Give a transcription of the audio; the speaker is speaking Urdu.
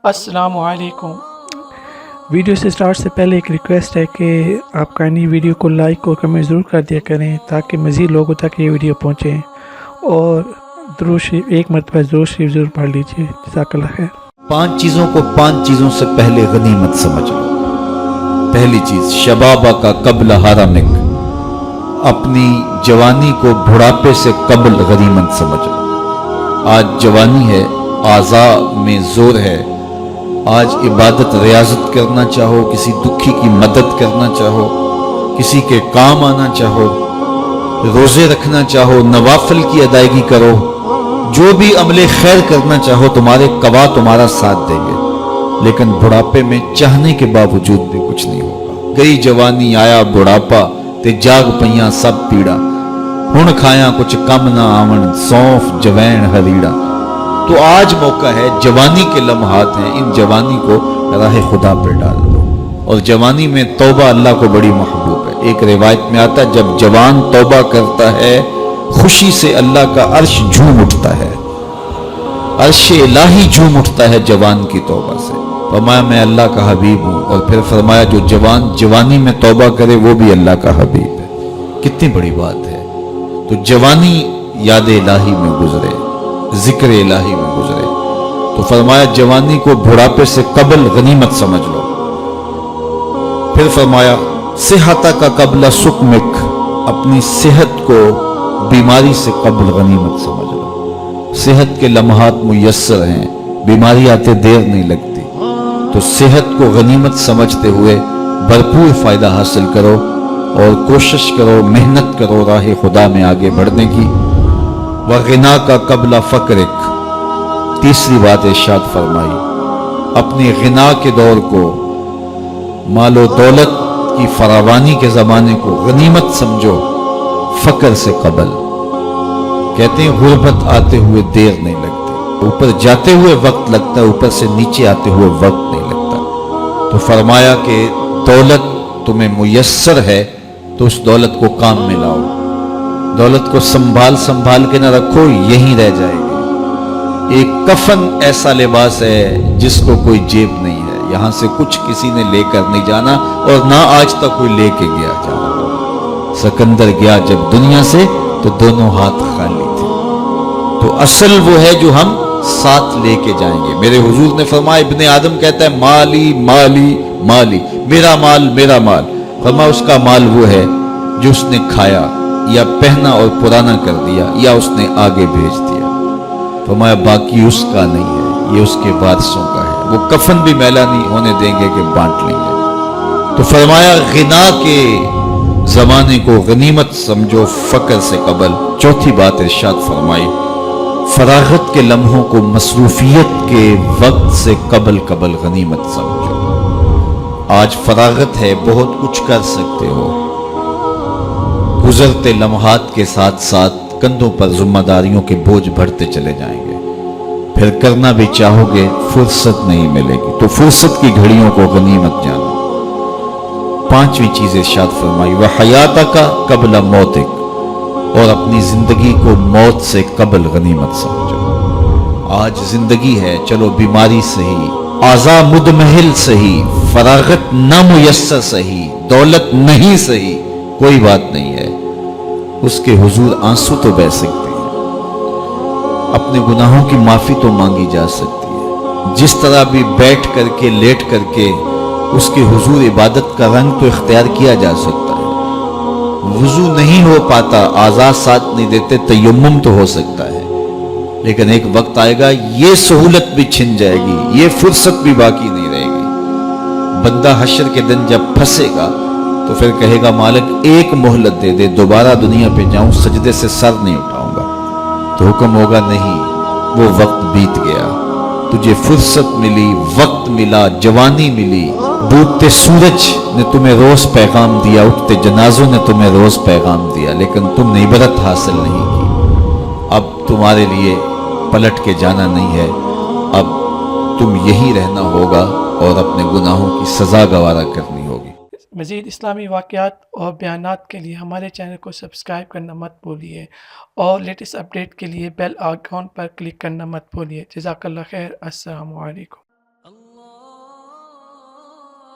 السلام علیکم۔ ویڈیو سے سٹارٹ سے پہلے ایک ریکویسٹ ہے کہ آپ کائنڈلی ویڈیو کو لائک اور کمنٹ ضرور کر دیا کریں تاکہ مزید لوگوں تک یہ ویڈیو پہنچے، اور درود شریف ایک مرتبہ درود شریف ضرور پڑھ لیجیے۔ جزاک اللہ خیر۔ 5 چیزوں کو 5 چیزوں سے پہلے غنیمت سمجھ لو۔ پہلی چیز، شبابہ کا قبل حرمک، اپنی جوانی کو بڑھاپے سے قبل غنیمت سمجھ لو۔ آج جوانی ہے، اعضاء میں زور ہے، آج عبادت ریاضت کرنا چاہو، کسی دکھی کی مدد کرنا چاہو، کسی کے کام آنا چاہو، روزے رکھنا چاہو، نوافل کی ادائیگی کرو، جو بھی عمل خیر کرنا چاہو، تمہارے قوا تمہارا ساتھ دیں گے، لیکن بڑھاپے میں چاہنے کے باوجود بھی کچھ نہیں ہوگا۔ گئی جوانی آیا بڑھاپا تے جاگ پئیاں سب پیڑا، ہن کھایاں کچھ کم نہ آون، سونف جوین ہریڑا۔ تو آج موقع ہے، جوانی کے لمحات ہیں، ان جوانی کو راہ خدا پہ ڈال دو۔ اور جوانی میں توبہ اللہ کو بڑی محبوب ہے۔ ایک روایت میں آتا ہے، جب جوان توبہ کرتا ہے خوشی سے اللہ کا عرش جھوم اٹھتا ہے، عرش الہی جھوم اٹھتا ہے جوان کی توبہ سے۔ فرمایا میں اللہ کا حبیب ہوں، اور پھر فرمایا جو جوان جوانی میں توبہ کرے وہ بھی اللہ کا حبیب ہے۔ کتنی بڑی بات ہے۔ تو جوانی یاد الہی میں گزرے، ذکر الہی میں گزرے، تو فرمایا جوانی کو بڑھاپے سے قبل غنیمت سمجھ لو۔ پھر فرمایا صحت کا قبل سقمک، اپنی صحت کو بیماری سے قبل غنیمت سمجھ لو۔ صحت کے لمحات میسر ہیں، بیماری آتے دیر نہیں لگتی، تو صحت کو غنیمت سمجھتے ہوئے بھرپور فائدہ حاصل کرو، اور کوشش کرو، محنت کرو راہ خدا میں آگے بڑھنے کی۔ وغنا کا قبل فقرک، تیسری بات ارشاد فرمائی، اپنی غنا کے دور کو، مال و دولت کی فراوانی کے زمانے کو غنیمت سمجھو فقر سے قبل۔ کہتے ہیں غربت آتے ہوئے دیر نہیں لگتی، اوپر جاتے ہوئے وقت لگتا ہے، اوپر سے نیچے آتے ہوئے وقت نہیں لگتا۔ تو فرمایا کہ دولت تمہیں میسر ہے تو اس دولت کو کام میں لاؤ، دولت کو سنبھال کے نہ رکھو، یہیں رہ جائے گی۔ ایک کفن ایسا لباس ہے جس کو کوئی جیب نہیں ہے، یہاں سے کچھ کسی نے لے کر نہیں جانا، اور نہ آج تک کوئی لے کے گیا جانا۔ سکندر گیا جب دنیا سے تو دونوں ہاتھ خالی تھے۔ تو اصل وہ ہے جو ہم ساتھ لے کے جائیں گے۔ میرے حضور نے فرمایا، ابن آدم کہتا ہے مالی مالی مالی، میرا مال میرا مال۔ فرمایا اس کا مال وہ ہے جو اس نے کھایا یا پہنا اور پرانا کر دیا یا اس نے آگے بھیج دیا۔ فرمایا باقی اس کا نہیں ہے، یہ اس کے وارثوں کا ہے، وہ کفن بھی میلا نہیں ہونے دیں گے کہ بانٹ لیں گے۔ تو فرمایا غنا کے زمانے کو غنیمت سمجھو فقر سے قبل۔ چوتھی بات ارشاد فرمائی، فراغت کے لمحوں کو مصروفیت کے وقت سے قبل غنیمت سمجھو۔ آج فراغت ہے، بہت کچھ کر سکتے ہو، گزرتے لمحات کے ساتھ ساتھ کندھوں پر ذمہ داریوں کے بوجھ بڑھتے چلے جائیں گے، پھر کرنا بھی چاہو گے فرصت نہیں ملے گی۔ تو فرصت کی گھڑیوں کو غنیمت جانو۔ 5ویں چیز ارشاد فرمائی، وحیاتک قبل موتک، اور اپنی زندگی کو موت سے قبل غنیمت سمجھو۔ آج زندگی ہے، چلو بیماری صحیح، اعضاء مدمحل صحیح، فراغت نہ میسر صحیح، دولت نہیں صحیح، کوئی بات نہیں ہے، اس کے حضور آنسو تو بہہ سکتے ہیں، اپنے گناہوں کی معافی تو مانگی جا سکتی ہے، جس طرح بھی بیٹھ کر کے لیٹ کر کے اس کے حضور عبادت کا رنگ تو اختیار کیا جا سکتا ہے۔ وضو نہیں ہو پاتا، اعضاء ساتھ نہیں دیتے، تیمم تو ہو سکتا ہے، لیکن ایک وقت آئے گا یہ سہولت بھی چھن جائے گی، یہ فرصت بھی باقی نہیں رہے گی۔ بندہ حشر کے دن جب پھنسے گا تو پھر کہے گا مالک ایک مہلت دے دے، دوبارہ دنیا پہ جاؤں، سجدے سے سر نہیں اٹھاؤں گا۔ تو حکم ہوگا نہیں، وہ وقت بیت گیا، تجھے فرصت ملی، وقت ملا، جوانی ملی، ڈوبتے سورج نے تمہیں روز پیغام دیا، اٹھتے جنازوں نے تمہیں روز پیغام دیا، لیکن تم نے عبرت حاصل نہیں کی۔ اب تمہارے لیے پلٹ کے جانا نہیں ہے، اب تم یہی رہنا ہوگا اور اپنے گناہوں کی سزا گوارا کرنی ہوگی۔ مزید اسلامی واقعات اور بیانات کے لیے ہمارے چینل کو سبسکرائب کرنا مت بھولیے، اور لیٹسٹ اپڈیٹ کے لیے بیل آئیکن پر کلک کرنا مت بھولیے۔ جزاک اللہ خیر۔ السلام علیکم۔